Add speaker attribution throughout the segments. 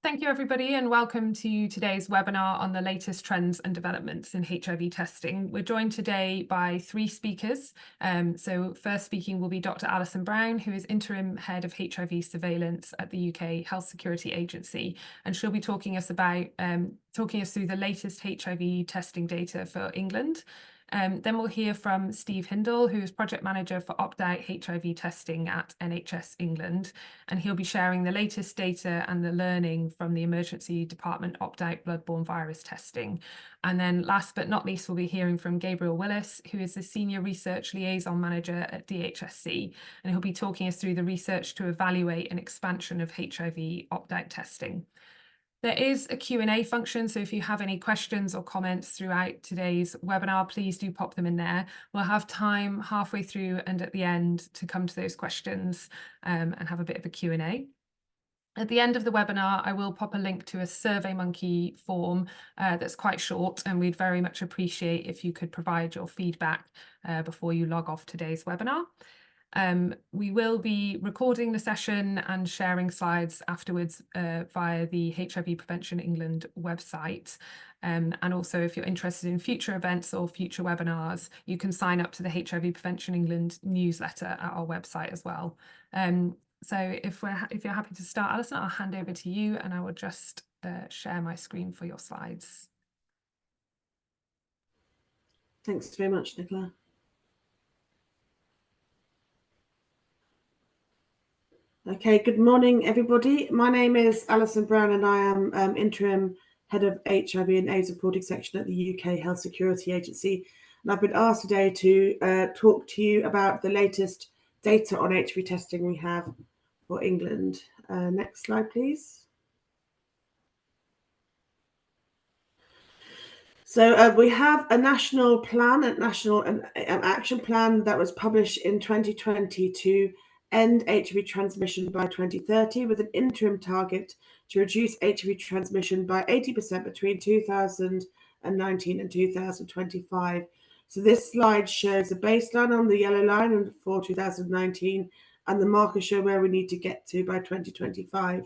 Speaker 1: thank you everybody and welcome to today's webinar on the latest trends and developments in HIV testing. We're joined today by three speakers. So first speaking will be Dr. Alison Brown, who is Interim Head of HIV Surveillance at the UK Health Security Agency, and she'll be talking us through the latest HIV testing data for England. Then we'll hear from Steve Hindle, who is Project Manager for Opt-out HIV testing at NHS England, and he'll be sharing the latest data and the learning from the Emergency Department Opt-out bloodborne virus testing. And then last but not least, we'll be hearing from Gabriel Willis, who is the Senior Research Liaison Manager at DHSC, and he'll be talking us through the research to evaluate an expansion of HIV opt-out testing. There is a Q&A function, so if you have any questions or comments throughout today's webinar, please do pop them in there. We'll have time halfway through and at the end to come to those questions and have a bit of a Q&A. At the end of the webinar, I will pop a link to a SurveyMonkey form that's quite short, and we'd very much appreciate if you could provide your feedback before you log off today's webinar. We will be recording the session and sharing slides afterwards via the HIV Prevention England website. And also, if you're interested in future events or future webinars, you can sign up to the HIV Prevention England newsletter at our website as well. So if you're happy to start, Alison, I'll hand over to you and I will just share my screen for your slides.
Speaker 2: Thanks very much, Nicola. Okay, good morning, everybody. My name is Alison Brown and I am Interim Head of HIV and AIDS Reporting Section at the UK Health Security Agency. And I've been asked today to talk to you about the latest data on HIV testing we have for England. Next slide, please. So we have a national plan, a national action plan that was published in 2020 to end HIV transmission by 2030, with an interim target to reduce HIV transmission by 80% between 2019 and 2025. So this slide shows the baseline on the yellow line for 2019 and the markers show where we need to get to by 2025.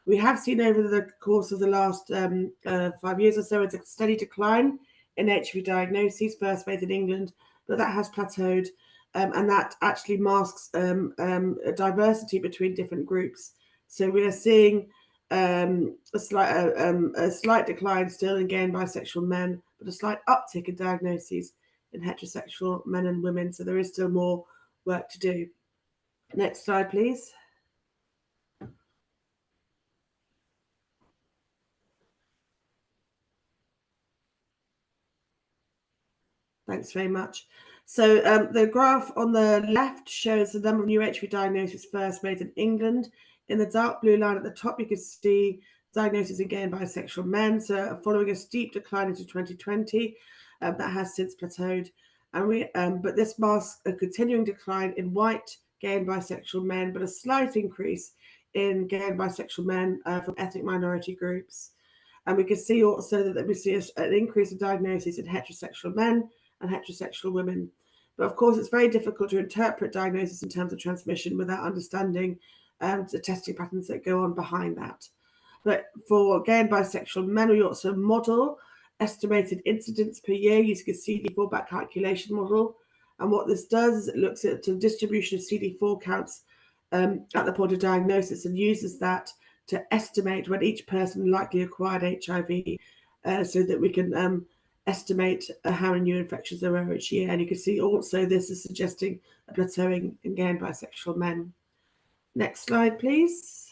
Speaker 2: We have seen over the course of the last 5 years or so, it's a steady decline in HIV diagnoses, first made in England, but that has plateaued. And that actually masks a diversity between different groups. So we are seeing a slight decline still in gay and bisexual men, but a slight uptick in diagnoses in heterosexual men and women. So there is still more work to do. Next slide, please. Thanks very much. So the graph on the left shows the number of new HIV diagnoses first made in England. In the dark blue line at the top, you can see diagnoses in gay and bisexual men. So following a steep decline into 2020, that has since plateaued. And but this masks a continuing decline in white, gay and bisexual men, but a slight increase in gay and bisexual men from ethnic minority groups. And we can see also that we see an increase in diagnoses in heterosexual men and heterosexual women. But of course, it's very difficult to interpret diagnosis in terms of transmission without understanding the testing patterns that go on behind that. But for gay and bisexual men, we also model estimated incidence per year using a CD4 back calculation model. And what this does is it looks at the distribution of CD4 counts at the point of diagnosis and uses that to estimate when each person likely acquired HIV so that we can estimate how many new infections there were each year. And you can see also this is suggesting a plateauing in gay and bisexual men. Next slide, please.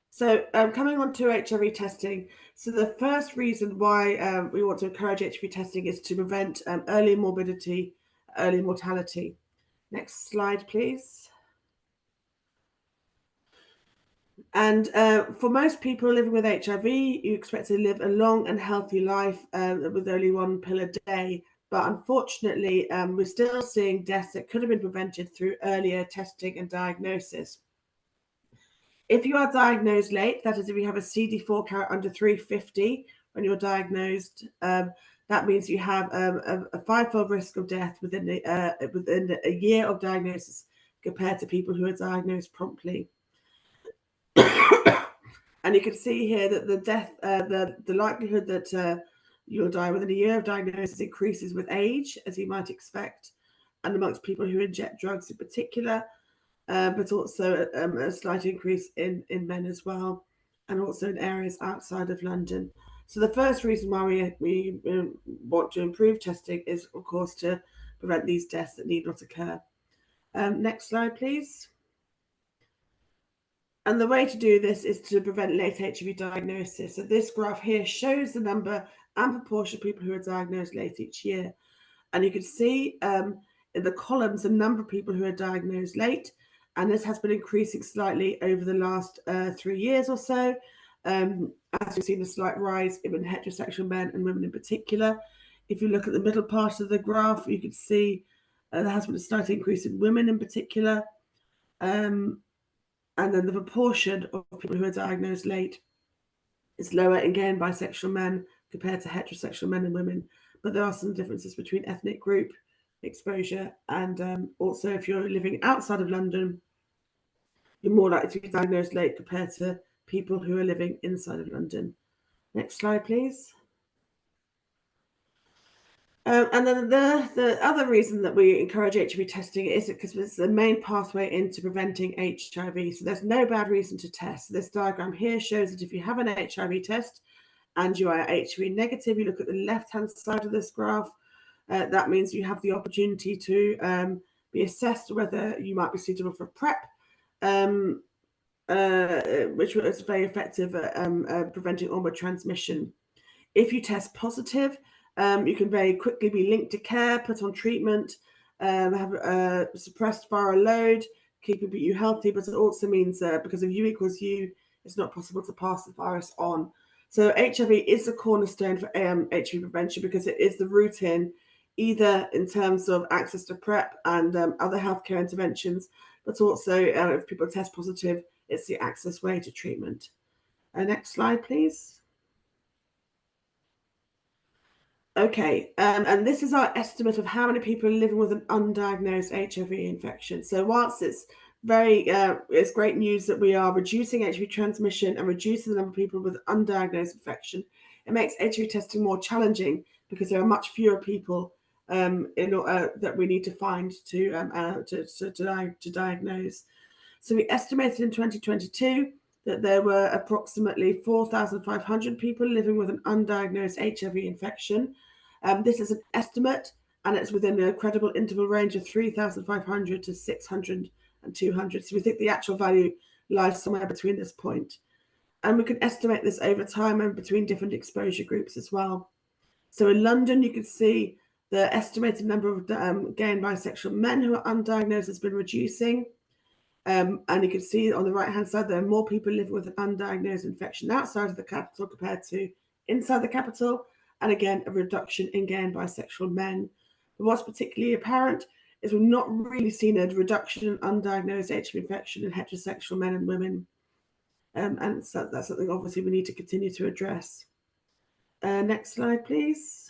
Speaker 2: So coming on to HIV testing. So the first reason why we want to encourage HIV testing is to prevent early morbidity, early mortality. Next slide, please. And for most people living with HIV, you expect to live a long and healthy life with only one pill a day. But unfortunately, we're still seeing deaths that could have been prevented through earlier testing and diagnosis. If you are diagnosed late, that is, if you have a CD4 count under 350 when you're diagnosed, that means you have a fivefold risk of death within a year of diagnosis compared to people who are diagnosed promptly. And you can see here that the likelihood that you'll die within a year of diagnosis increases with age, as you might expect, and amongst people who inject drugs in particular, but also a slight increase in men as well, and also in areas outside of London. So the first reason why we want to improve testing is, of course, to prevent these deaths that need not occur. Next slide, please. And the way to do this is to prevent late HIV diagnosis. So this graph here shows the number and proportion of people who are diagnosed late each year. And you can see in the columns the number of people who are diagnosed late, and this has been increasing slightly over the last 3 years or so, as we've seen a slight rise in heterosexual men and women in particular. If you look at the middle part of the graph, you can see there has been a slight increase in women in particular. And then the proportion of people who are diagnosed late is lower in gay and bisexual men compared to heterosexual men and women. But there are some differences between ethnic group exposure, and also if you're living outside of London, you're more likely to be diagnosed late compared to people who are living inside of London. Next slide, please. And then the other reason that we encourage HIV testing is because it's the main pathway into preventing HIV. So there's no bad reason to test. This diagram here shows that if you have an HIV test and you are HIV negative, you look at the left-hand side of this graph, that means you have the opportunity to be assessed whether you might be suitable for PrEP, which is very effective at preventing onward transmission. If you test positive, you can very quickly be linked to care, put on treatment, have a suppressed viral load, keeping you healthy, but it also means because of U equals U, it's not possible to pass the virus on. So HIV is the cornerstone for HIV prevention because it is the route in, either in terms of access to PrEP and other healthcare interventions, but also if people test positive, it's the access way to treatment. Next slide, please. Okay, and this is our estimate of how many people are living with an undiagnosed HIV infection. So whilst it's it's great news that we are reducing HIV transmission and reducing the number of people with undiagnosed infection, it makes HIV testing more challenging because there are much fewer people that we need to find to diagnose. So we estimated in 2022 that there were approximately 4,500 people living with an undiagnosed HIV infection. This is an estimate, and it's within a credible interval range of 3,500 to 600 and 200. So we think the actual value lies somewhere between this point. And we can estimate this over time and between different exposure groups as well. So in London, you can see the estimated number of gay and bisexual men who are undiagnosed has been reducing. And you can see on the right-hand side, there are more people living with an undiagnosed infection outside of the capital compared to inside the capital. And again, a reduction in gay and bisexual men. But what's particularly apparent is we've not really seen a reduction in undiagnosed HIV infection in heterosexual men and women. And so that's something obviously we need to continue to address. Next slide, please.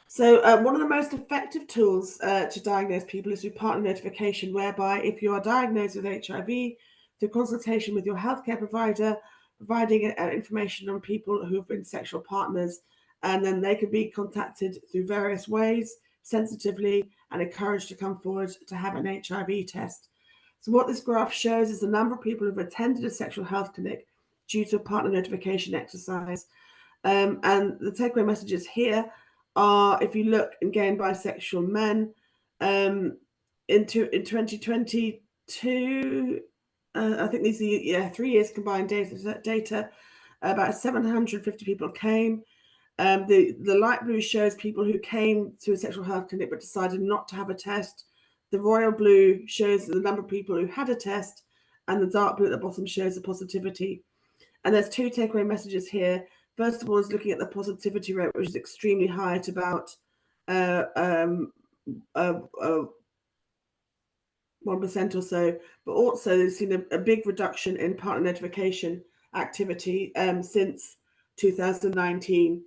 Speaker 2: So one of the most effective tools to diagnose people is through partner notification, whereby if you are diagnosed with HIV, through consultation with your healthcare provider, providing information on people who have been sexual partners, and then they can be contacted through various ways, sensitively, and encouraged to come forward to have an HIV test. So what this graph shows is the number of people who have attended a sexual health clinic due to a partner notification exercise. And the takeaway messages here are, if you look in gay and bisexual men, in 2022, I think these are 3 years combined data. About 750 people came. The light blue shows people who came to a sexual health clinic but decided not to have a test. The royal blue shows the number of people who had a test, and the dark blue at the bottom shows the positivity. And there's two takeaway messages here. First of all, is looking at the positivity rate, which is extremely high at about 1% or so, but also they've seen a big reduction in partner notification activity since 2019.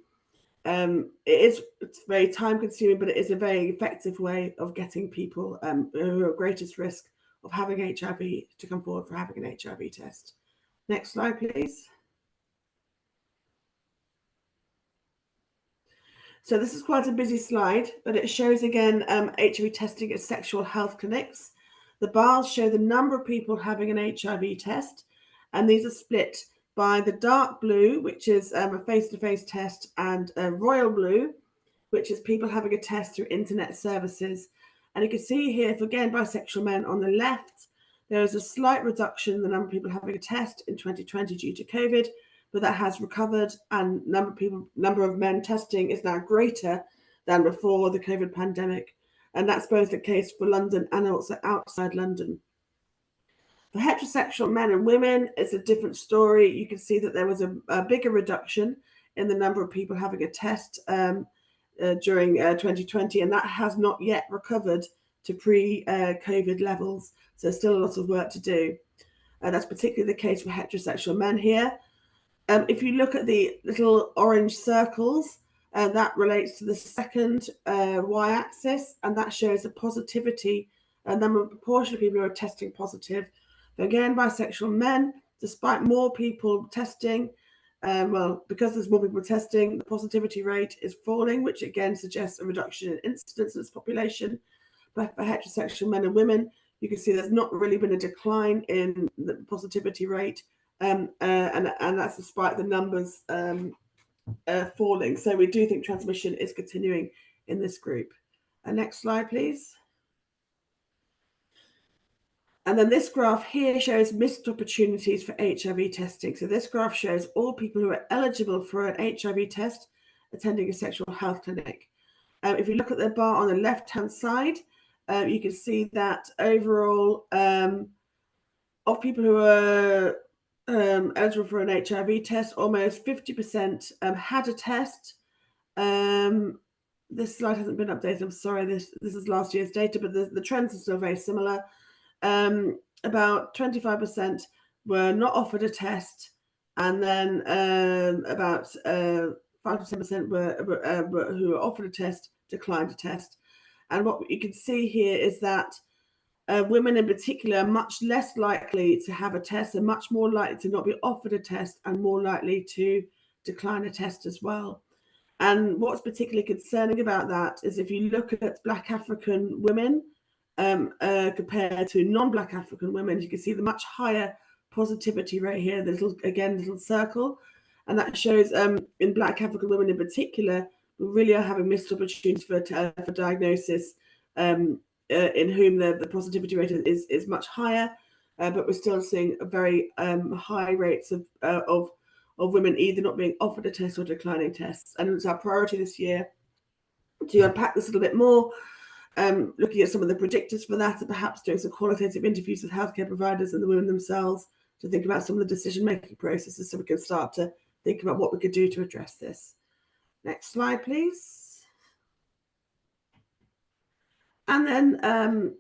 Speaker 2: It's very time consuming, but it is a very effective way of getting people who are at greatest risk of having HIV to come forward for having an HIV test. Next slide, please. So this is quite a busy slide, but it shows again HIV testing at sexual health clinics. The bars show the number of people having an HIV test, and these are split by the dark blue, which is a face-to-face test, and royal blue, which is people having a test through internet services. And you can see here, for again bisexual men on the left, there is a slight reduction in the number of people having a test in 2020 due to COVID, but that has recovered, and number of men testing is now greater than before the COVID pandemic. And that's both the case for London and also outside London. For heterosexual men and women, it's a different story. You can see that there was a bigger reduction in the number of people having a test during 2020, and that has not yet recovered to pre-COVID levels. So there's still a lot of work to do. That's particularly the case for heterosexual men here. If you look at the little orange circles, that relates to the second y-axis, and that shows the positivity, a number of proportion of people who are testing positive. Again, bisexual men, despite more people testing, because there's more people testing, the positivity rate is falling, which again suggests a reduction in incidence in this population. But for heterosexual men and women, you can see there's not really been a decline in the positivity rate, and that's despite the numbers falling. So we do think transmission is continuing in this group. Next slide, please. And then this graph here shows missed opportunities for HIV testing. So this graph shows all people who are eligible for an HIV test attending a sexual health clinic. If you look at the bar on the left-hand side, you can see that overall of people who are eligible for an HIV test, almost 50% had a test. This slide hasn't been updated. I'm sorry, this is last year's data, but the trends are still very similar. About 25% were not offered a test, and then about 5 to 10% who were offered a test declined a test. And what you can see here is that women in particular are much less likely to have a test, and much more likely to not be offered a test, and more likely to decline a test as well. And what's particularly concerning about that is if you look at Black African women compared to non-Black African women, you can see the much higher positivity rate here. There's little circle, and that shows in Black African women in particular, we really are having missed opportunities for diagnosis, in whom the positivity rate is much higher, but we're still seeing a very high rates of women either not being offered a test or declining tests. And it's our priority this year to unpack this a little bit more, looking at some of the predictors for that, and perhaps doing some qualitative interviews with healthcare providers and the women themselves to think about some of the decision-making processes, so we can start to think about what we could do to address this. Next slide, please. And then,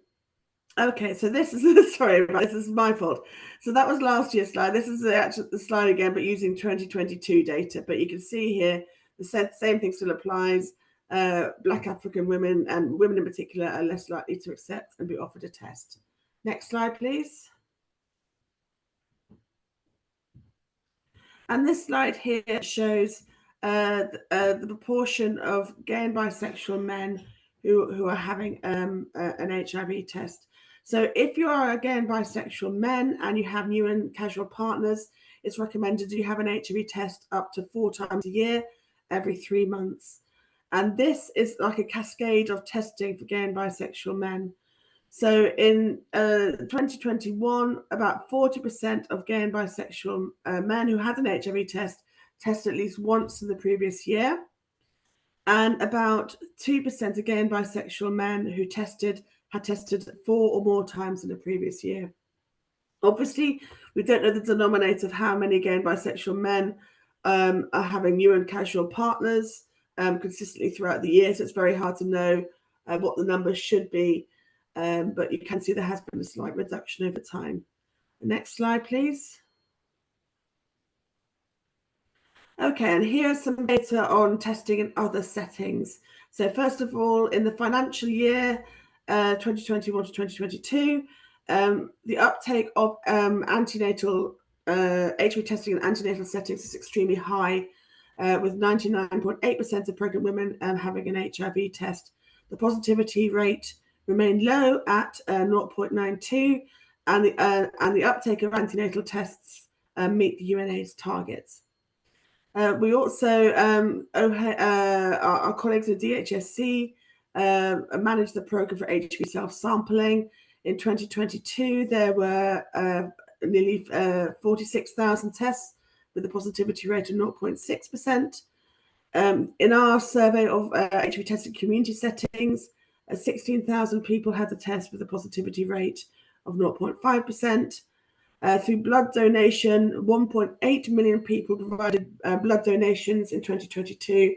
Speaker 2: okay, so this is, sorry, this is my fault. So that was last year's slide. This is the slide again, but using 2022 data. But you can see here, the same thing still applies. Black African women, and women in particular, are less likely to accept and be offered a test. Next slide, please. And this slide here shows the proportion of gay and bisexual men who are having an HIV test. So if you are a gay and bisexual men and you have new and casual partners, it's recommended you have an HIV test up to 4 times a year, every 3 months. And this is like a cascade of testing for gay and bisexual men. So in 2021, about 40% of gay and bisexual men who had an HIV test tested at least once in the previous year. And about 2% of gay and bisexual men who had tested 4 or more times in the previous year. Obviously, we don't know the denominator of how many gay and bisexual men are having new and casual partners consistently throughout the year. So it's very hard to know what the numbers should be. But you can see there has been a slight reduction over time. The next slide, please. Okay, and here are some data on testing in other settings. So first of all, in the financial year 2021 to 2022, The uptake of antenatal HIV testing in antenatal settings is extremely high, with 99.8% of pregnant women having an HIV test. The positivity rate remained low at 0.92, and the uptake of antenatal tests meet the UNAIDS targets. We also, our colleagues at DHSC managed the program for HIV self-sampling. In 2022, there were nearly 46,000 tests with a positivity rate of 0.6%. In our survey of HIV tested community settings, 16,000 people had the test with a positivity rate of 0.5%. Through blood donation, 1.8 million people provided blood donations in 2022,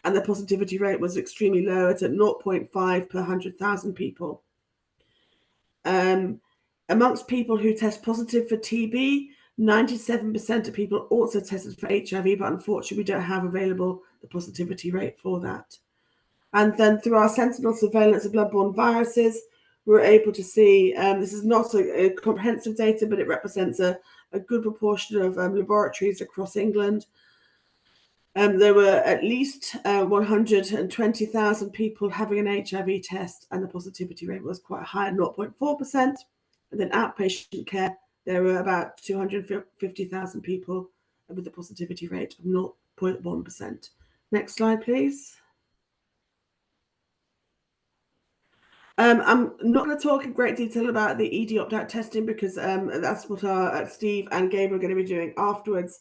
Speaker 2: and the positivity rate was extremely low at 0.5 per 100,000 people. Amongst people who test positive for TB, 97% of people also tested for HIV, but unfortunately we don't have available the positivity rate for that. And then through our sentinel surveillance of bloodborne viruses, we're able to see, this is not a comprehensive data, but it represents a good proportion of laboratories across England. There were at least 120,000 people having an HIV test, and the positivity rate was quite high at 0.4%. And then outpatient care, there were about 250,000 people with a positivity rate of 0.1%. Next slide, please. I'm not going to talk in great detail about the ED opt-out testing because that's what our Steve and Gabriel are going to be doing afterwards.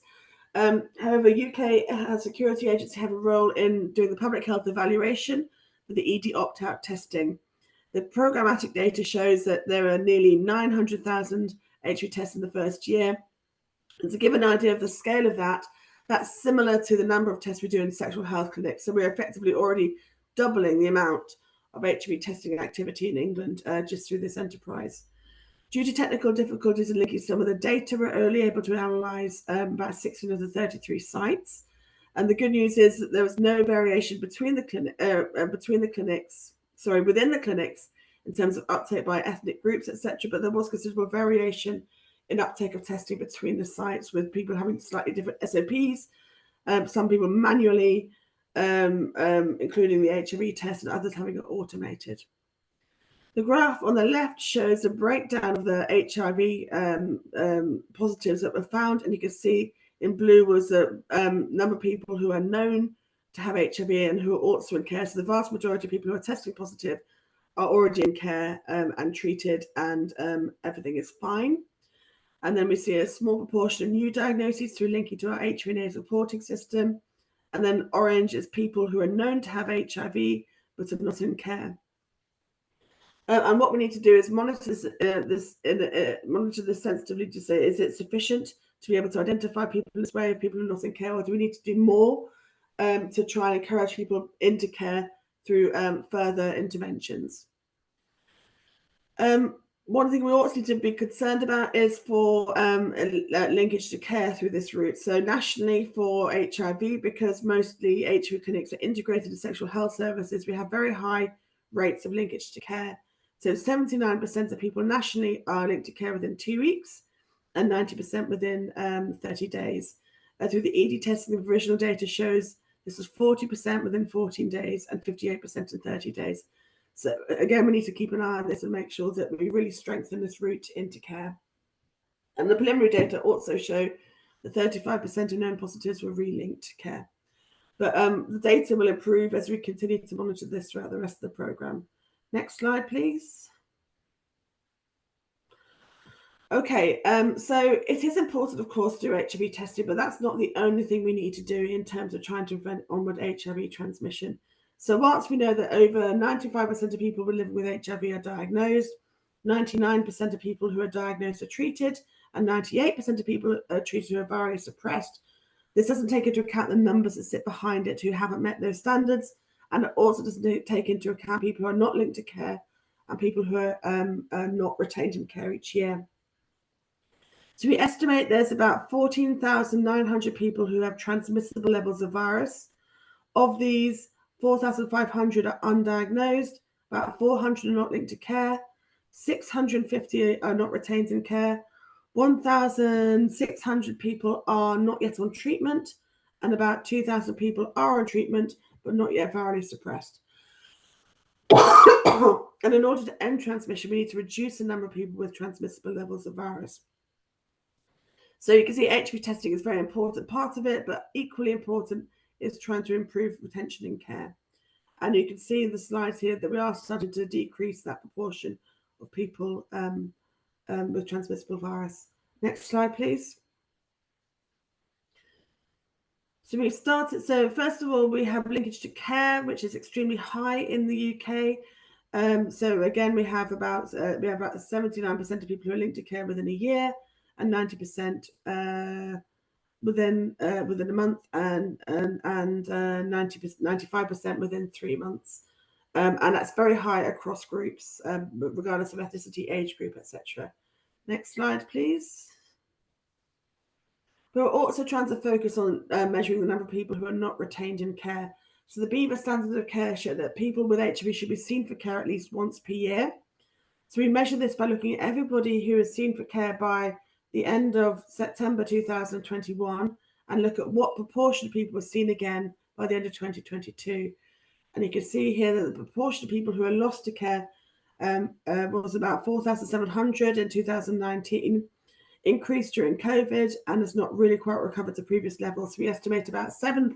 Speaker 2: However, UK security agencies have a role in doing the public health evaluation for the ED opt-out testing. The programmatic data shows that there are nearly 900,000 HIV tests in the first year. And to give an idea of the scale of that, that's similar to the number of tests we do in sexual health clinics. So we're effectively already doubling the amount of HIV testing activity in England just through this enterprise. Due to technical difficulties in linking some of the data, we're only able to analyse about 16 of the 33 sites. And the good news is that there was no variation within the clinics in terms of uptake by ethnic groups, etc. But there was considerable variation in uptake of testing between the sites, with people having slightly different SOPs. Some people manually including the HIV test, and others having it automated. The graph on the left shows a breakdown of the HIV positives that were found, and you can see in blue was the number of people who are known to have HIV and who are also in care. So the vast majority of people who are testing positive are already in care and treated, and everything is fine. And then we see a small proportion of new diagnoses through linking to our HIV reporting system. And then orange is people who are known to have HIV but are not in care. And what we need to do is monitor this sensitively to say, is it sufficient to be able to identify people in this way, of people who are not in care, or do we need to do more to try and encourage people into care through further interventions? One thing we also need to be concerned about is for linkage to care through this route. So nationally for HIV, because mostly HIV clinics are integrated in sexual health services, we have very high rates of linkage to care. So 79% of people nationally are linked to care within 2 weeks and 90% within 30 days. Through the ED testing, the provisional data shows this was 40% within 14 days and 58% in 30 days. So again, we need to keep an eye on this and make sure that we really strengthen this route into care. And the preliminary data also show that 35% of known positives were relinked to care. But the data will improve as we continue to monitor this throughout the rest of the programme. Next slide, please. Okay, so it is important, of course, to do HIV testing, but that's not the only thing we need to do in terms of trying to prevent onward HIV transmission. So whilst we know that over 95% of people who live with HIV are diagnosed, 99% of people who are diagnosed are treated, and 98% of people are treated who are virally suppressed, this doesn't take into account the numbers that sit behind it who haven't met those standards, and it also doesn't take into account people who are not linked to care and people who are not retained in care each year. So we estimate there's about 14,900 people who have transmissible levels of virus. Of these, 4,500 are undiagnosed, about 400 are not linked to care, 650 are not retained in care, 1,600 people are not yet on treatment, and about 2,000 people are on treatment but not yet virally suppressed. And in order to end transmission, we need to reduce the number of people with transmissible levels of virus. So you can see HIV testing is a very important part of it, but equally important is trying to improve retention in care. And you can see in the slides here that we are starting to decrease that proportion of people with transmissible virus. Next slide, please. So we started, so first of all, we have linkage to care, which is extremely high in the UK. So again, we have about 79% of people who are linked to care within a year, and 90% within a month, and 95% within 3 months. And that's very high across groups, regardless of ethnicity, age group, etc. Next slide, please. We're also trying to focus on measuring the number of people who are not retained in care. So the BEVA standards of care show that people with HIV should be seen for care at least once per year. So we measure this by looking at everybody who is seen for care by the end of September 2021, and look at what proportion of people were seen again by the end of 2022. And you can see here that the proportion of people who are lost to care was about 4,700 in 2019, increased during COVID, and has not really quite recovered to previous levels. So we estimate about 7%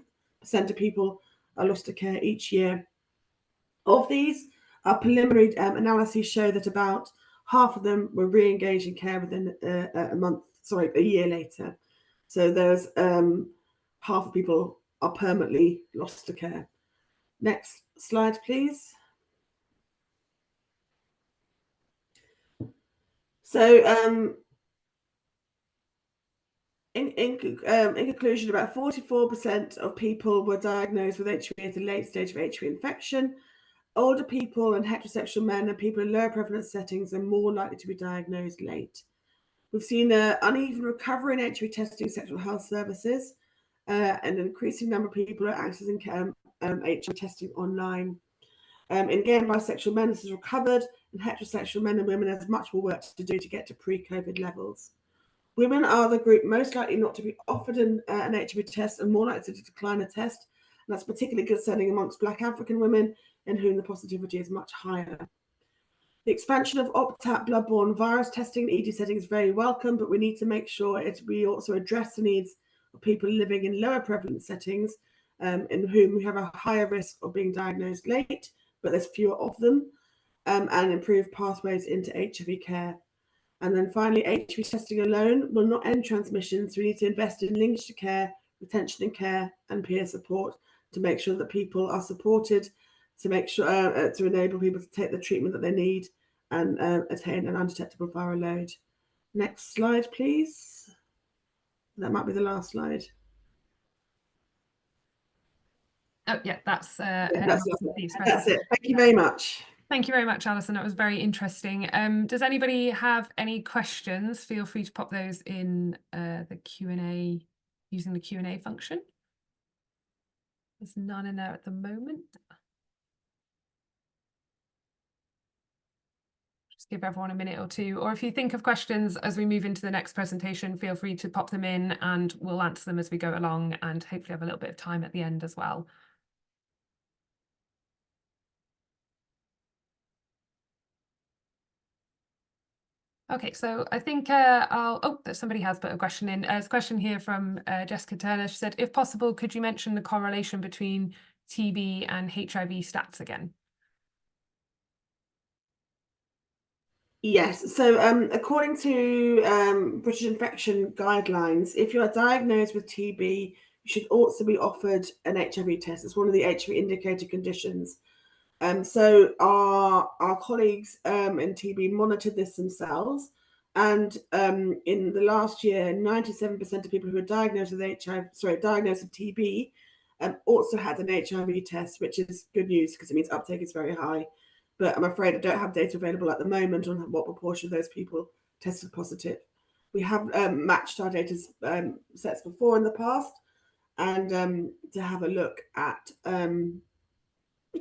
Speaker 2: of people are lost to care each year. Of these, our preliminary analyses show that about half of them were re-engaged in care within a year later. So there's half of people are permanently lost to care. Next slide, please. So in conclusion, about 44% of people were diagnosed with HIV at a late stage of HIV infection. Older people and heterosexual men and people in lower prevalence settings are more likely to be diagnosed late. We've seen an uneven recovery in HIV testing sexual health services, and an increasing number of people are accessing HIV testing online. In gay and bisexual men, this has recovered, and heterosexual men and women has much more work to do to get to pre-COVID levels. Women are the group most likely not to be offered an HIV test and more likely to decline a test. And that's particularly concerning amongst Black African women, in whom the positivity is much higher. The expansion of opt-out bloodborne virus testing in ED settings is very welcome, but we need to make sure we also address the needs of people living in lower prevalence settings, in whom we have a higher risk of being diagnosed late, but there's fewer of them, and improve pathways into HIV care. And then finally, HIV testing alone will not end transmission, so we need to invest in linkage to care, retention in care, and peer support to make sure that people are supported, to make sure to enable people to take the treatment that they need and attain an undetectable viral load. Next slide, please. That might be the last slide.
Speaker 1: Oh, yeah, that's
Speaker 2: it. Thank you very much.
Speaker 1: Thank you very much, Alison. That was very interesting. Does anybody have any questions? Feel free to pop those in the Q&A using the Q&A function. There's none in there at the moment. Just give everyone a minute or two. Or if you think of questions as we move into the next presentation, feel free to pop them in and we'll answer them as we go along, and hopefully have a little bit of time at the end as well. Okay, so I think somebody has put a question in. There's a question here from Jessica Turner. She said, if possible, could you mention the correlation between TB and HIV stats again?
Speaker 2: Yes, so according to British infection guidelines, if you are diagnosed with TB, you should also be offered an HIV test. It's one of the HIV indicator conditions. So our colleagues in TB monitored this themselves, and in the last year, 97% of people who were diagnosed with TB also had an HIV test, which is good news because it means uptake is very high. But I'm afraid I don't have data available at the moment on what proportion of those people tested positive. We have matched our data sets before in the past, and to have a look at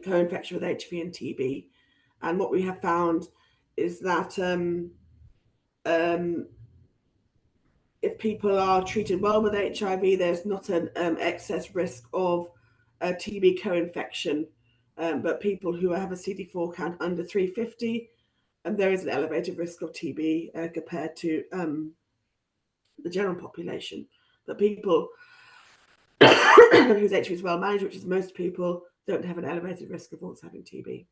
Speaker 2: co-infection with HIV and TB. And what we have found is that if people are treated well with HIV, there's not an excess risk of TB co-infection. But people who have a CD4 count under 350, there is an elevated risk of TB compared to the general population. But people whose HIV is well managed, which is most people, don't have an elevated risk of also having TB.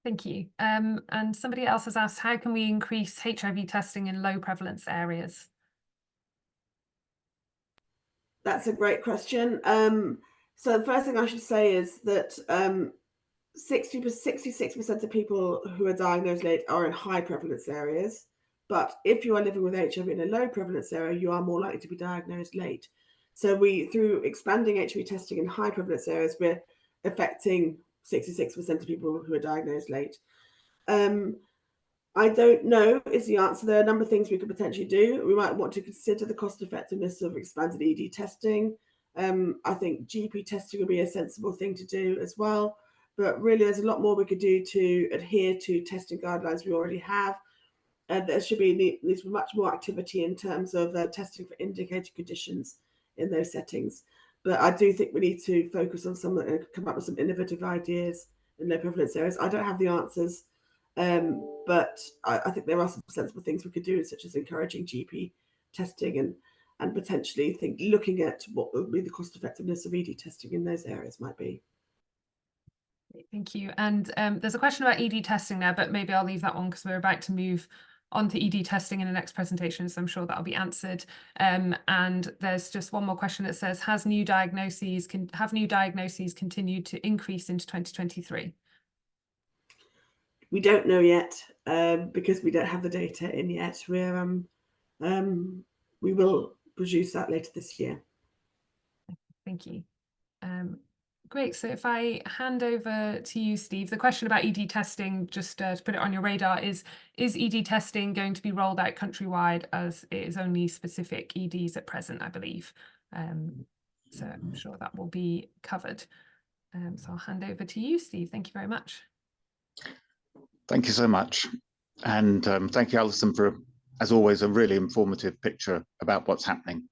Speaker 1: Thank you. And somebody else has asked, how can we increase HIV testing in low prevalence areas?
Speaker 2: That's a great question. So the first thing I should say is that 66% of people who are diagnosed late are in high prevalence areas. But if you are living with HIV in a low prevalence area, you are more likely to be diagnosed late. So through expanding HIV testing in high prevalence areas, we're affecting 66% of people who are diagnosed late. I don't know is the answer. There are a number of things we could potentially do. We might want to consider the cost effectiveness of expanded ED testing. I think GP testing would be a sensible thing to do as well. But really, there's a lot more we could do to adhere to testing guidelines we already have. There should be at least much more activity in terms of testing for indicated conditions in those settings. But I do think we need to focus on come up with some innovative ideas in low prevalence areas. I don't have the answers. But I think there are some sensible things we could do, such as encouraging GP testing and potentially looking at what would be the cost effectiveness of ED testing in those areas might be.
Speaker 1: Thank you. And there's a question about ED testing there, but maybe I'll leave that one because we're about to move on to ED testing in the next presentation, so I'm sure that'll be answered. And there's just one more question that says, have new diagnoses continued to increase into 2023?
Speaker 2: We don't know yet because we don't have the data in yet. We will produce that later this year.
Speaker 1: Thank you. Great. So if I hand over to you, Steve, the question about ED testing, just to put it on your radar, is ED testing going to be rolled out countrywide, as it is only specific EDs at present, I believe. So I'm sure that will be covered. So I'll hand over to you, Steve. Thank you very much.
Speaker 3: Thank you so much. And thank you, Alison, for, as always, a really informative picture about what's happening.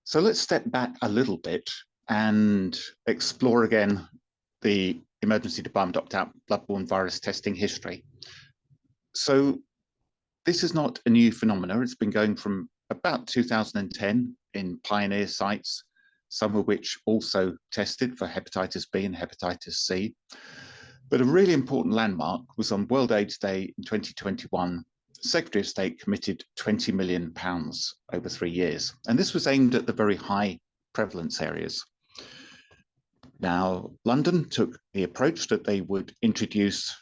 Speaker 3: So let's step back a little bit and explore again the emergency department opt-out bloodborne virus testing history. So this is not a new phenomenon. It's been going from about 2010 in pioneer sites, some of which also tested for hepatitis B and hepatitis C. But a really important landmark was on World AIDS Day in 2021. The Secretary of State committed £20 million over 3 years. And this was aimed at the very high prevalence areas. Now, London took the approach that they would introduce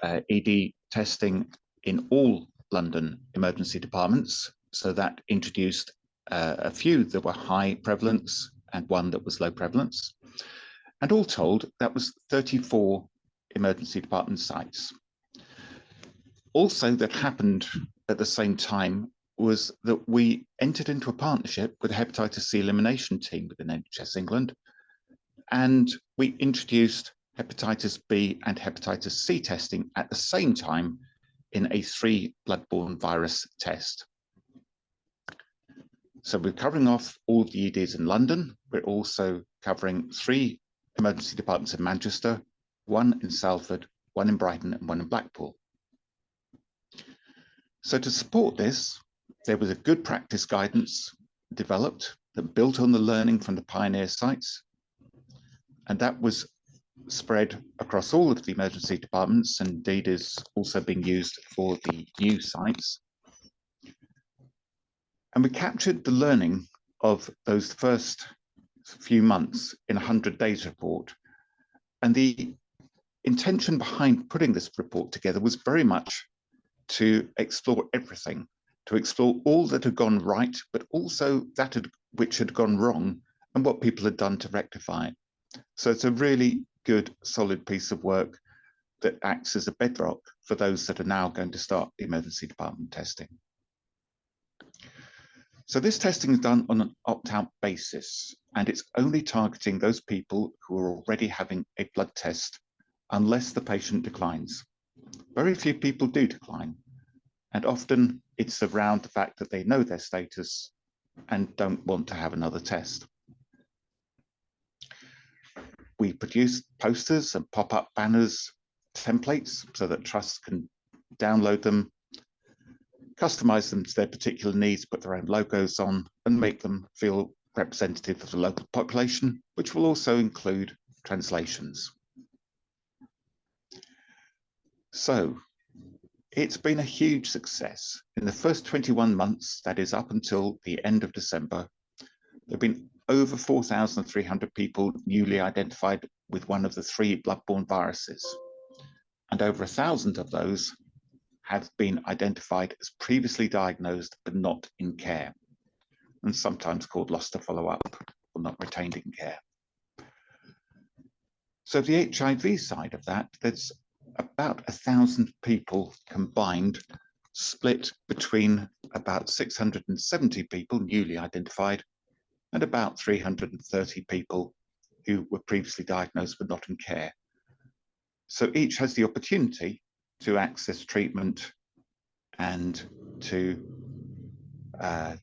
Speaker 3: ED testing in all London emergency departments. So that introduced a few that were high prevalence and one that was low prevalence. And all told, that was 34 emergency department sites. Also, that happened at the same time was that we entered into a partnership with the hepatitis C elimination team within NHS England, and we introduced hepatitis B and hepatitis C testing at the same time in a 3 bloodborne virus test. So we're covering off all the EDs in London. We're also covering 3 emergency departments in Manchester, 1 in Salford, 1 in Brighton, and 1 in Blackpool. So to support this, there was a good practice guidance developed that built on the learning from the pioneer sites. And that was spread across all of the emergency departments, and indeed is also being used for the new sites. And we captured the learning of those first few months in a 100 days report. And the intention behind putting this report together was very much to explore everything, to explore all that had gone right, but also that which had gone wrong and what people had done to rectify it. So it's a really good, solid piece of work that acts as a bedrock for those that are now going to start the emergency department testing. So this testing is done on an opt-out basis, and it's only targeting those people who are already having a blood test unless the patient declines. Very few people do decline, and often it's around the fact that they know their status and don't want to have another test. We produce posters and pop-up banners, templates, so that trusts can download them, customize them to their particular needs, put their own logos on, and make them feel representative of the local population, which will also include translations. So it's been a huge success. In the first 21 months, that is up until the end of December, there have been over 4,300 people newly identified with one of the 3 blood-borne viruses, and over 1,000 of those have been identified as previously diagnosed but not in care, and sometimes called lost to follow-up or not retained in care. So the HIV side of that, there's about 1,000 people combined, split between about 670 people newly identified and about 330 people who were previously diagnosed but not in care. So each has the opportunity to access treatment and to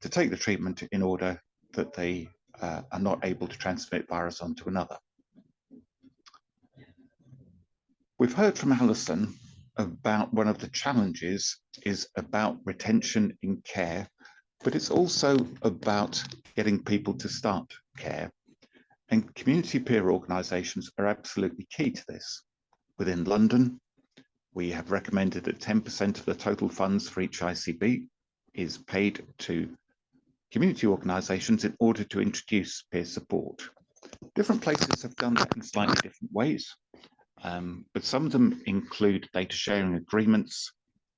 Speaker 3: take the treatment in order that they are not able to transmit virus onto another. We've heard from Alison about one of the challenges is about retention in care, but it's also about getting people to start care. And community peer organisations are absolutely key to this. Within London, we have recommended that 10% of the total funds for each ICB is paid to community organisations in order to introduce peer support. Different places have done that in slightly different ways, but some of them include data sharing agreements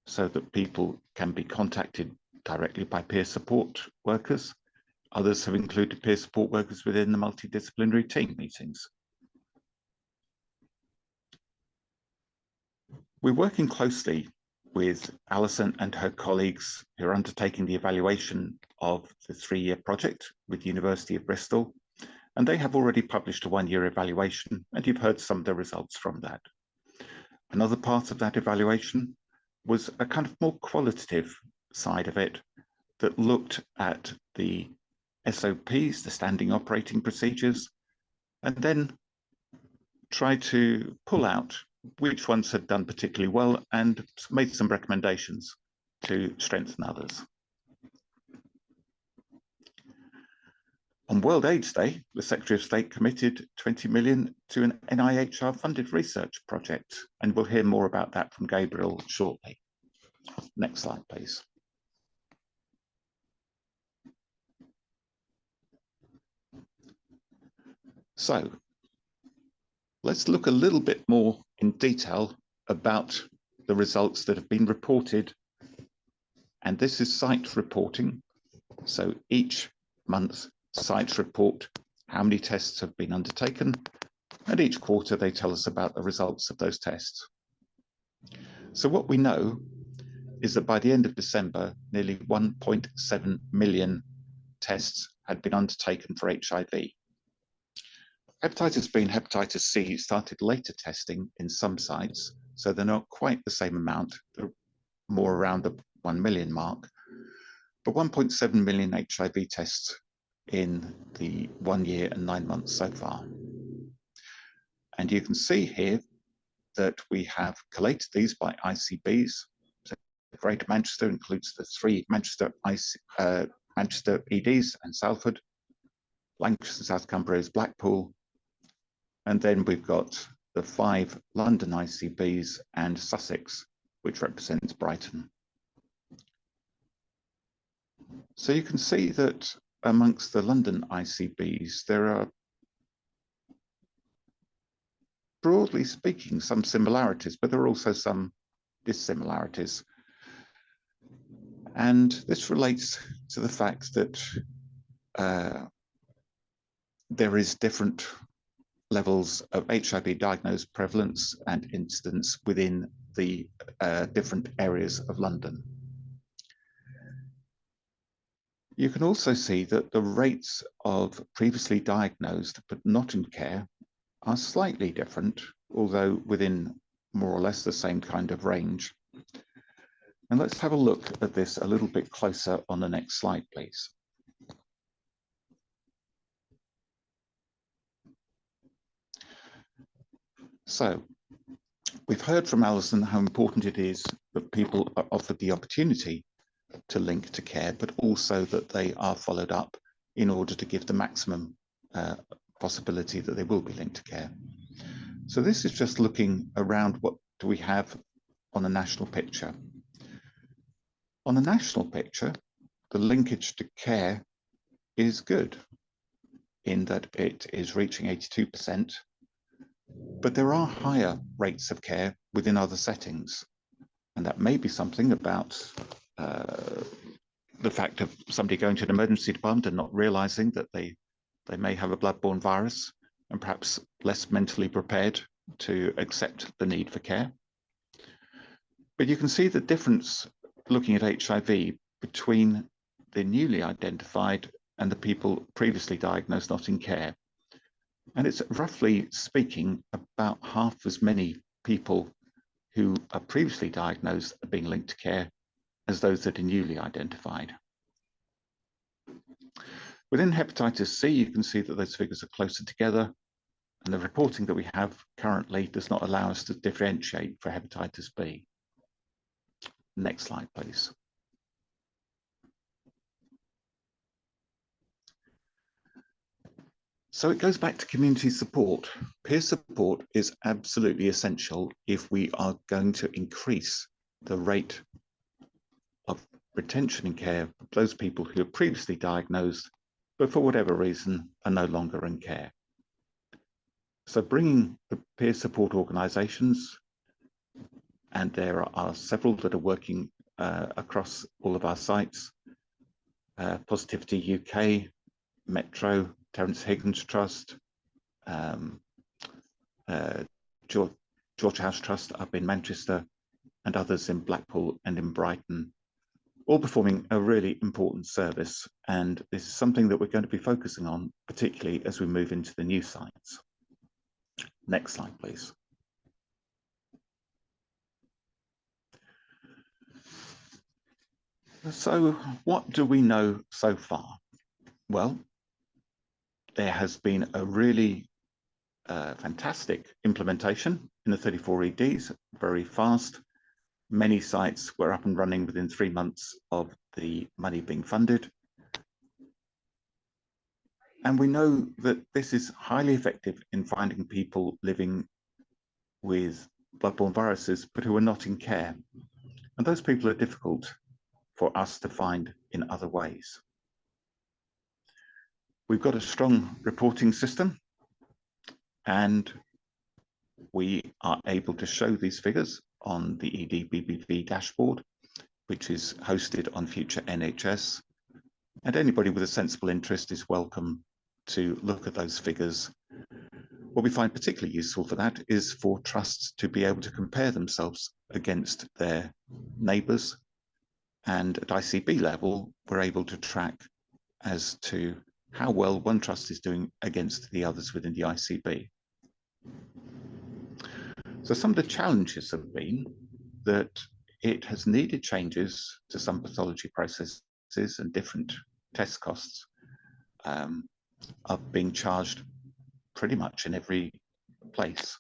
Speaker 3: so that people can be contacted directly by peer support workers. Others have included peer support workers within the multidisciplinary team meetings. We're working closely with Alison and her colleagues who are undertaking the evaluation of the 3-year project with the University of Bristol, and they have already published a 1-year evaluation, and you've heard some of the results from that. Another part of that evaluation was a kind of more qualitative side of it that looked at the SOPs, the standing operating procedures, and then tried to pull out which ones had done particularly well and made some recommendations to strengthen others. On World AIDS Day, the Secretary of State committed 20 million to an NIHR-funded research project, and we'll hear more about that from Gabriel shortly. Next slide, please. So, let's look a little bit more in detail about the results that have been reported. And this is site reporting. So each month, sites report how many tests have been undertaken, and each quarter they tell us about the results of those tests. So what we know is that by the end of December, nearly 1.7 million tests had been undertaken for HIV. Hepatitis B and hepatitis C started later testing in some sites, so they're not quite the same amount. They're more around the 1 million mark, but 1.7 million HIV tests in the 1 year and 9 months so far. And you can see here that we have collated these by ICBs. So Greater Manchester includes the 3 Manchester EDs and Salford. Lancashire and South Cumbria is Blackpool. And then we've got the 5 London ICBs and Sussex, which represents Brighton. So you can see that amongst the London ICBs, there are, broadly speaking, some similarities, but there are also some dissimilarities. And this relates to the fact that there is different levels of HIV diagnosed prevalence and incidence within the different areas of London. You can also see that the rates of previously diagnosed but not in care are slightly different although within more or less the same kind of range. And let's have a look at this a little bit closer on the next slide, please. So we've heard from Alison how important it is that people are offered the opportunity to link to care, but also that they are followed up in order to give the maximum possibility that they will be linked to care. So this is just looking around what do we have on a national picture. On the national picture, the linkage to care is good in that it is reaching 82%, but there are higher rates of care within other settings. And that may be something about the fact of somebody going to an emergency department and not realizing that they may have a bloodborne virus and perhaps less mentally prepared to accept the need for care. But you can see the difference looking at HIV between the newly identified and the people previously diagnosed not in care. And it's roughly speaking about half as many people who are previously diagnosed are being linked to care as those that are newly identified. Within hepatitis C, you can see that those figures are closer together, and the reporting that we have currently does not allow us to differentiate for hepatitis B. Next slide, please. So it goes back to community support. Peer support is absolutely essential if we are going to increase the rate of retention in care of those people who are previously diagnosed, but for whatever reason are no longer in care. So bringing the peer support organisations, and there are several that are working across all of our sites, Positivity UK, Metro, Terence Higgins Trust, George House Trust up in Manchester, and others in Blackpool and in Brighton, all performing a really important service. And this is something that we're going to be focusing on, particularly as we move into the new sites. Next slide, please. So what do we know so far? Well, there has been a really fantastic implementation in the 34 EDs, very fast. Many sites were up and running within 3 months of the money being funded. And we know that this is highly effective in finding people living with bloodborne viruses, but who are not in care. And those people are difficult for us to find in other ways. We've got a strong reporting system, and we are able to show these figures on the EDBBV dashboard, which is hosted on Future NHS. And anybody with a sensible interest is welcome to look at those figures. What we find particularly useful for that is for trusts to be able to compare themselves against their neighbours. And at ICB level, we're able to track as to how well one trust is doing against the others within the ICB. So some of the challenges have been that it has needed changes to some pathology processes, and different test costs are being charged pretty much in every place.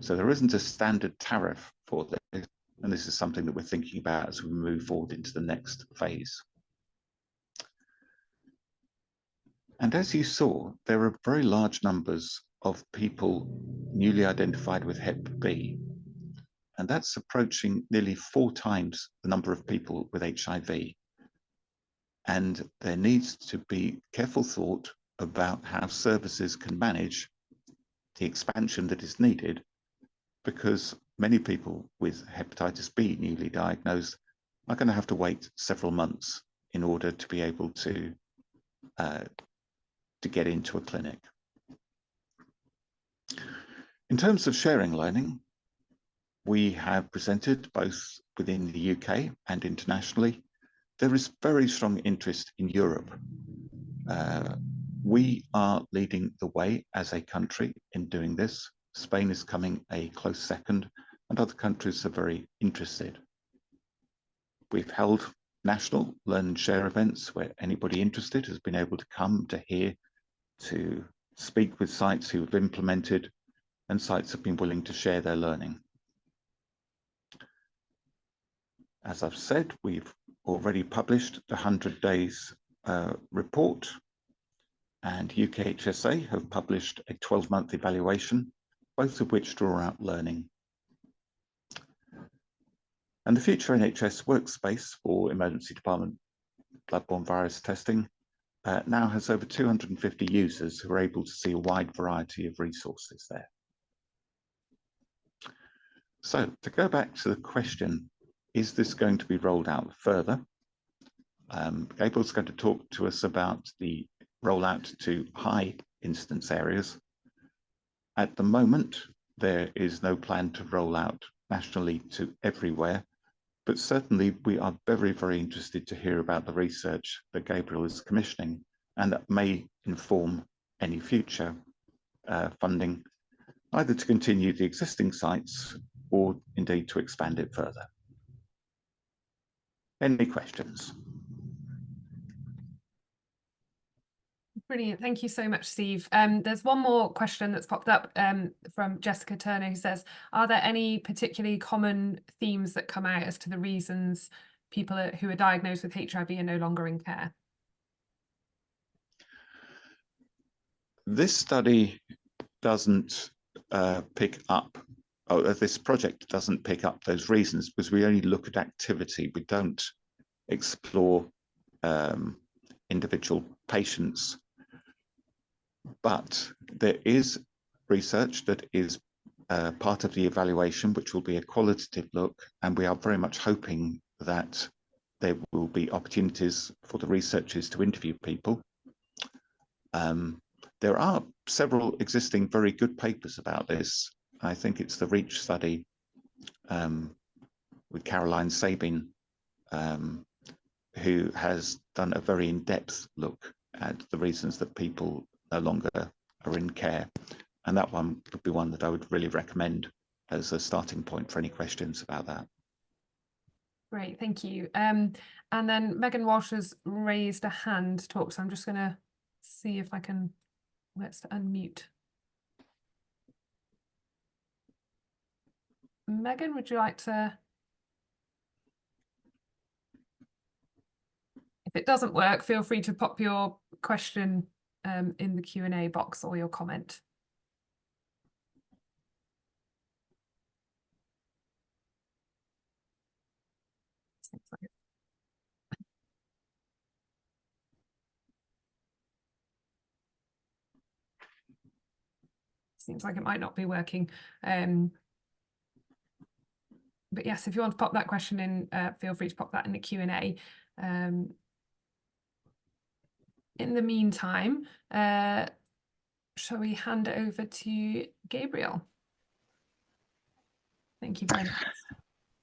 Speaker 3: So there isn't a standard tariff for this, and this is something that we're thinking about as we move forward into the next phase. And as you saw, there are very large numbers of people newly identified with Hep B, and that's approaching nearly 4 times the number of people with HIV. And there needs to be careful thought about how services can manage the expansion that is needed, because many people with hepatitis B newly diagnosed are going to have to wait several months in order to be able to get into a clinic. In terms of sharing learning, we have presented both within the UK and internationally. There is very strong interest in Europe. We are leading the way as a country in doing this. Spain is coming a close second, and other countries are very interested. We've held national learn and share events where anybody interested has been able to come to hear, to speak with sites who have implemented, and sites have been willing to share their learning. As I've said, we've already published the 100 Days report, and UKHSA have published a 12-month evaluation, both of which draw out learning. And the future NHS workspace for emergency department bloodborne virus testing now has over 250 users who are able to see a wide variety of resources there. So to go back to the question, is this going to be rolled out further? Gabriel's going to talk to us about the rollout to high incidence areas. At the moment, there is no plan to roll out nationally to everywhere, but certainly we are very, very interested to hear about the research that Gabriel is commissioning, and that may inform any future funding, either to continue the existing sites or indeed to expand it further. Any questions?
Speaker 1: Brilliant. Thank you so much, Steve. There's one more question that's popped up from Jessica Turner, who says, are there any particularly common themes that come out as to the reasons people who are diagnosed with HIV are no longer in care?
Speaker 3: This study doesn't pick up, this project doesn't pick up those reasons, because we only look at activity. We don't explore individual patients. But there is research that is part of the evaluation, which will be a qualitative look, and we are very much hoping that there will be opportunities for the researchers to interview people. There are several existing very good papers about this. I think it's the REACH study with Caroline Sabin, who has done a very in-depth look at the reasons that people no longer are in care. And that one would be one that I would really recommend as a starting point for any questions about that.
Speaker 1: Great, thank you. And then Megan Walsh has raised a hand to talk, so I'm just going to see if I can, let's unmute. Megan, would you like to? If it doesn't work, feel free to pop your question in the Q&A box or your comment. Seems like it might not be working. But yes, if you want to pop that question in, feel free to pop that in the Q&A. In the meantime, shall we hand it over to Gabriel? Thank you very much.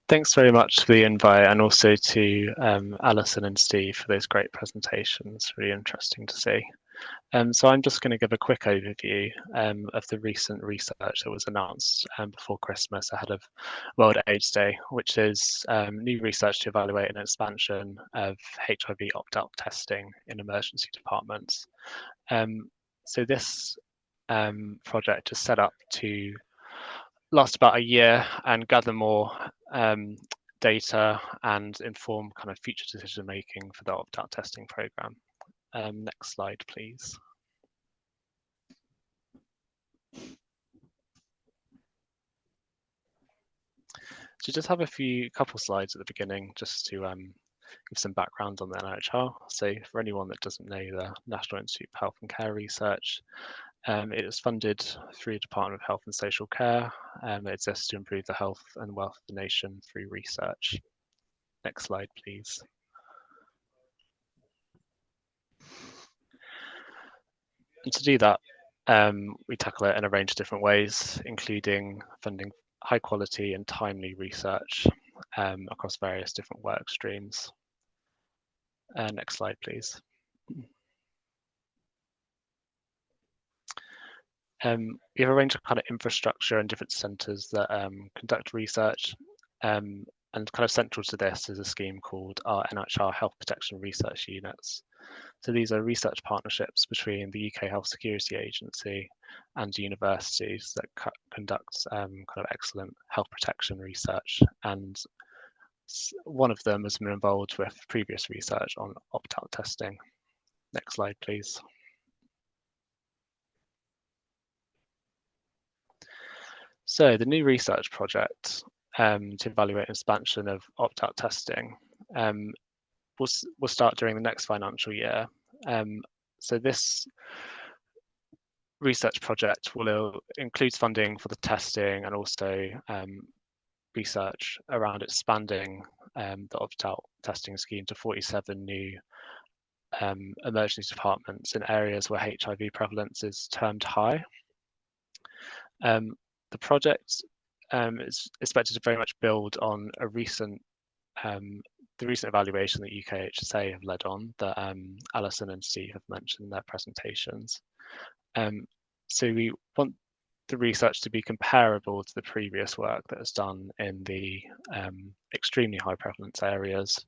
Speaker 4: Thanks very much for the invite, and also to Alison and Steve for those great presentations. Really interesting to see. So I'm just going to give a quick overview of the recent research that was announced before Christmas ahead of World AIDS Day, which is new research to evaluate an expansion of HIV opt-out testing in emergency departments. So this project is set up to last about a year and gather more data and inform kind of future decision making for the opt-out testing program. Next slide, please. So just have a couple slides at the beginning just to give some background on the NIHR. So for anyone that doesn't know the National Institute of Health and Care Research, it is funded through the Department of Health and Social Care. It exists to improve the health and wealth of the nation through research. Next slide, please. And to do that, we tackle it in a range of different ways, including funding high quality and timely research across various different work streams. Next slide, please. We have a range of kind of infrastructure and different centres that conduct research, and kind of central to this is a scheme called our NHR Health Protection Research Units. So these are research partnerships between the UK Health Security Agency and universities that conduct kind of excellent health protection research, and one of them has been involved with previous research on opt-out testing. Next slide, please. So the new research project to evaluate expansion of opt-out testing will start during the next financial year. So this research project will include funding for the testing and also research around expanding the opt-out testing scheme to 47 new emergency departments in areas where HIV prevalence is termed high. The project is expected to very much build on a recent the recent evaluation that UKHSA have led on that Alison and Steve have mentioned in their presentations. So we want the research to be comparable to the previous work that was done in the extremely high prevalence areas.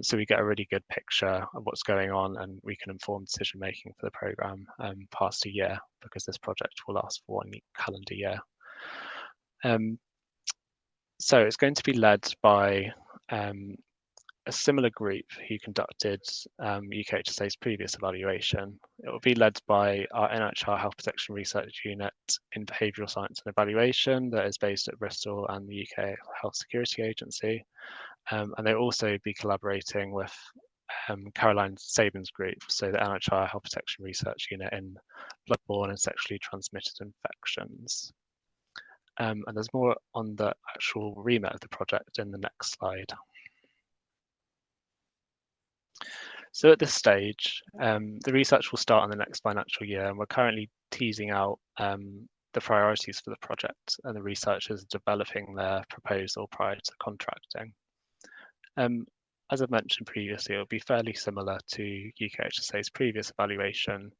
Speaker 4: So we get a really good picture of what's going on, and we can inform decision making for the programme past a year, because this project will last for 1 calendar year. So it's going to be led by a similar group who conducted UKHSA's previous evaluation. It will be led by our NHR Health Protection Research Unit in Behavioural Science and Evaluation that is based at Bristol and the UK Health Security Agency. And they'll also be collaborating with Caroline Sabin's group, so the NHR Health Protection Research Unit in bloodborne and sexually transmitted infections. And there's more on the actual remit of the project in the next slide. So at this stage, the research will start in the next financial year, and we're currently teasing out the priorities for the project, and the researchers are developing their proposal prior to contracting. As I've mentioned previously, it'll be fairly similar to UKHSA's previous evaluation,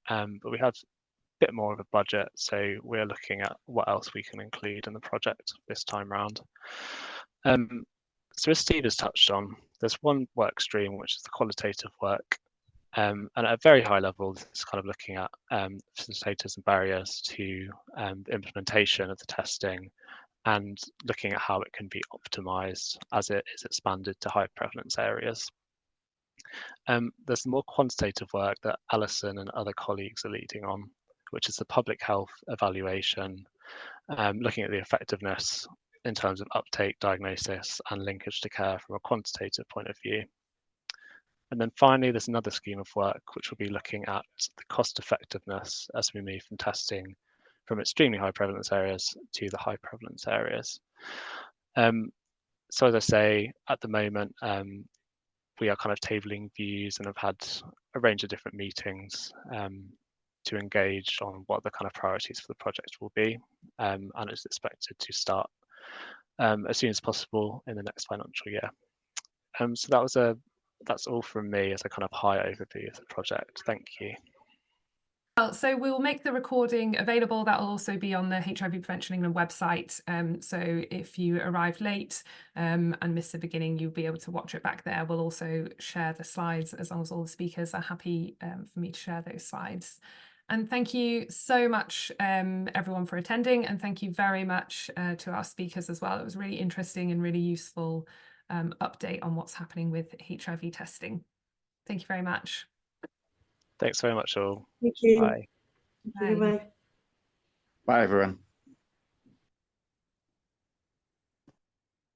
Speaker 4: but we have a bit more of a budget, so we're looking at what else we can include in the project this time round. So as Steve has touched on, there's one work stream, which is the qualitative work. And at a very high level, it's kind of looking at facilitators and barriers to the implementation of the testing, and looking at how it can be optimized as it is expanded to high prevalence areas. There's more quantitative work that Alison and other colleagues are leading on, which is the public health evaluation, looking at the effectiveness in terms of uptake, diagnosis, and linkage to care from a quantitative point of view. And then finally, there's another scheme of work which will be looking at the cost effectiveness as we move from testing from extremely high prevalence areas to the high prevalence areas. So as I say, at the moment, we are kind of tabling views and have had a range of different meetings to engage on what the kind of priorities for the project will be, and it's expected to start as soon as possible in the next financial year. So that's all from me as a kind of high overview of the project. Thank you.
Speaker 1: Well, so we'll make the recording available. That will also be on the HIV Prevention England website. So if you arrived late and missed the beginning, you'll be able to watch it back there. We'll also share the slides as long as all the speakers are happy for me to share those slides. And thank you so much, everyone, for attending. And thank you very much to our speakers as well. It was really interesting and really useful update on what's happening with HIV testing. Thank you very much.
Speaker 4: Thanks very much all.
Speaker 2: Thank you.
Speaker 4: Bye.
Speaker 2: Bye.
Speaker 3: Bye, everyone.